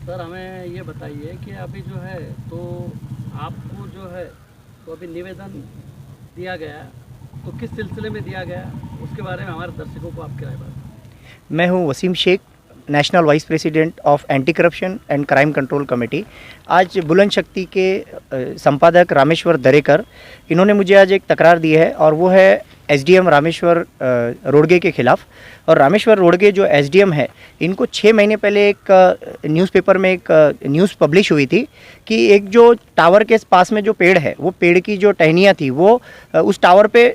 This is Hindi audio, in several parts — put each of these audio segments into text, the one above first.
सर हमें ये बताइए कि अभी जो है तो आपको जो है तो अभी निवेदन दिया गया, तो किस सिलसिले में दिया गया उसके बारे में हमारे दर्शकों को आपकी राय बताएं। मैं हूं Wasim Shaikh, national vice president of anti corruption and crime control committee. आज बुलंद शक्ति के संपादक रामेश्वर दरेकर, इन्होंने मुझे आज एक तकरार दी है और वो है एसडीएम रामेश्वर रोडगे के खिलाफ। और रामेश्वर रोडगे जो एसडीएम है, इनको 6 महीने पहले एक न्यूज़पेपर में एक न्यूज़ पब्लिश हुई थी कि एक जो टावर के पास में जो पेड़ है, वो पेड़ की जो टहनियाँ थी वो उस टावर पे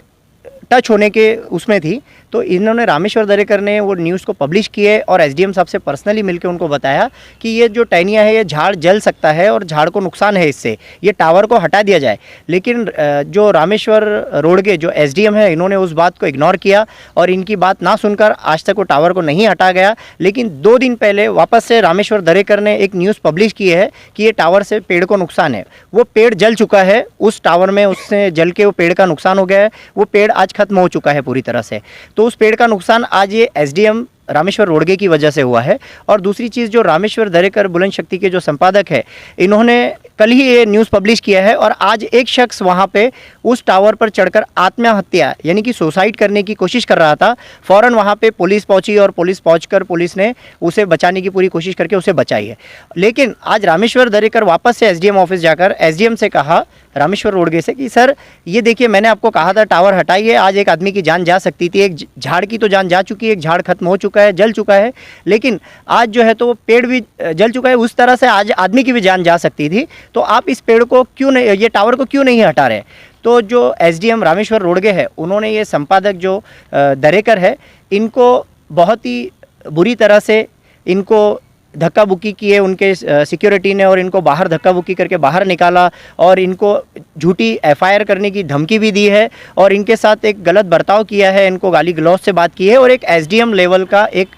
टच होने के उसमें थी। तो इन्होंने रामेश्वर दरेकर ने वो न्यूज़ को पब्लिश किए और एसडीएम साहब से पर्सनली मिलकर उनको बताया कि ये जो टहनियाँ है ये झाड़ जल सकता है और झाड़ को नुकसान है, इससे ये टावर को हटा दिया जाए। लेकिन जो रामेश्वर रोडगे जो एसडीएम है, इन्होंने उस बात को इग्नोर किया और इनकी बात ना सुनकर आज तक वो टावर को नहीं हटा गया। लेकिन 2 दिन पहले वापस से रामेश्वर दरेकर ने एक न्यूज़ पब्लिश की है कि ये टावर से पेड़ को नुकसान है। वो पेड़ जल चुका है उस टावर में, उससे जल के वो पेड़ का नुकसान हो गया है। वो पेड़ आज खत्म हो चुका है पूरी तरह से। तो उस पेड़ का नुकसान आज ये एसडीएम रामेश्वर रोडगे की वजह से हुआ है। और दूसरी चीज़, जो रामेश्वर दरेकर बुलंद शक्ति के जो संपादक है, इन्होंने कल ही ये न्यूज़ पब्लिश किया है और आज एक शख्स वहाँ पे उस टावर पर चढ़कर आत्महत्या यानी कि सुसाइड करने की कोशिश कर रहा था। फ़ौरन वहाँ पे पुलिस पहुँची और पुलिस पहुँचकर पुलिस ने उसे बचाने की पूरी कोशिश करके उसे बचाई है। लेकिन आज रामेश्वर दरेकर वापस से एसडीएम ऑफिस जाकर एसडीएम से कहा, रामेश्वर रोडगे से, कि सर ये देखिए मैंने आपको कहा था टावर हटाइए, आज एक आदमी की जान जा सकती थी, एक झाड़ की तो जान जा चुकी है, एक झाड़ खत्म हो चुका है, जल चुका है, लेकिन आज जो है तो वो पेड़ भी जल चुका है, उस तरह से आज आदमी की भी जान जा सकती थी। तो आप इस पेड़ को क्यों नहीं, ये टावर को क्यों नहीं हटा रहे। तो जो एसडीएम रामेश्वर रोडगे है, उन्होंने ये संपादक जो दरेकर है, इनको बहुत ही बुरी तरह से इनको धक्का बुक्की किए उनके सिक्योरिटी ने, और इनको बाहर धक्का बुक्की करके बाहर निकाला और इनको झूठी एफआईआर करने की धमकी भी दी है और इनके साथ एक गलत बर्ताव किया है, इनको गाली गलौज से बात की है। और एक एसडीएम लेवल का एक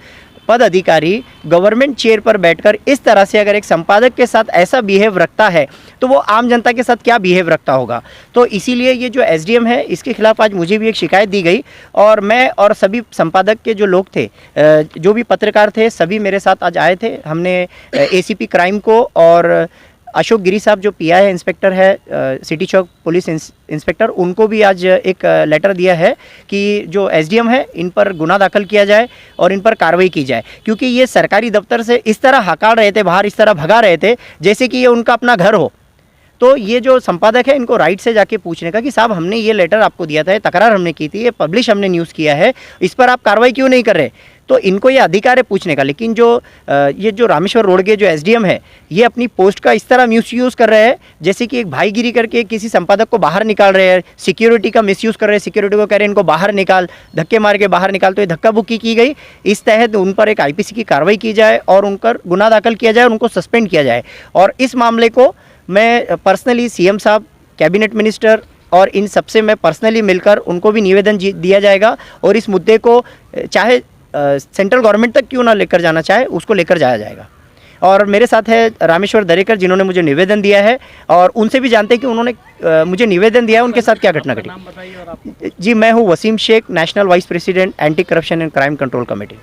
पद अधिकारी गवर्नमेंट चेयर पर बैठकर इस तरह से अगर एक संपादक के साथ ऐसा बिहेव रखता है तो वो आम जनता के साथ क्या बिहेव रखता होगा। तो इसीलिए ये जो एसडीएम है, इसके खिलाफ आज मुझे भी एक शिकायत दी गई और मैं और सभी संपादक के जो लोग थे, जो भी पत्रकार थे, सभी मेरे साथ आज आए थे। हमने एसीपी क्राइम को और अशोक गिरी साहब जो पीआई इंस्पेक्टर है, सिटी चौक पुलिस इंस्पेक्टर, उनको भी आज एक लेटर दिया है कि जो एसडीएम है इन पर गुना दाखिल किया जाए और इन पर कार्रवाई की जाए, क्योंकि ये सरकारी दफ्तर से इस तरह हकार रहे थे बाहर, इस तरह भगा रहे थे जैसे कि ये उनका अपना घर हो। तो ये जो संपादक है, इनको राइट से जाके पूछने का कि साहब हमने ये लेटर आपको दिया था, तकरार हमने की थी, ये पब्लिश हमने न्यूज़ किया है, इस पर आप कार्रवाई क्यों नहीं कर रहे। तो इनको ये अधिकार है पूछने का। लेकिन जो ये जो रामेश्वर रोडगे जो एसडीएम है, ये अपनी पोस्ट का इस तरह मिसयूज़ कर रहे हैं जैसे कि एक भाईगिरी करके किसी संपादक को बाहर निकाल रहे हैं, सिक्योरिटी का मिसयूज़ कर रहे हैं, सिक्योरिटी को कह रहे हैं इनको बाहर निकाल, धक्के मार के बाहर निकाल। तो ये धक्का बुक्की की गई, इस तहत उन पर एक आईपीसी की कार्रवाई की जाए और उन पर गुना दाखिल किया जाए और उनको सस्पेंड किया जाए। और इस मामले को मैं पर्सनली सीएम साहब, कैबिनेट मिनिस्टर और इन सबसे मैं पर्सनली मिलकर उनको भी निवेदन दिया जाएगा और इस मुद्दे को चाहे सेंट्रल गवर्नमेंट तक क्यों ना लेकर जाना चाहे, उसको लेकर जाया जाएगा। और मेरे साथ है रामेश्वर दरेकर, जिन्होंने मुझे निवेदन दिया है और उनसे भी जानते हैं कि उन्होंने मुझे निवेदन दिया है, उनके साथ क्या घटना घटी। जी, मैं हूँ Wasim Shaikh, national vice president anti corruption and crime control committee.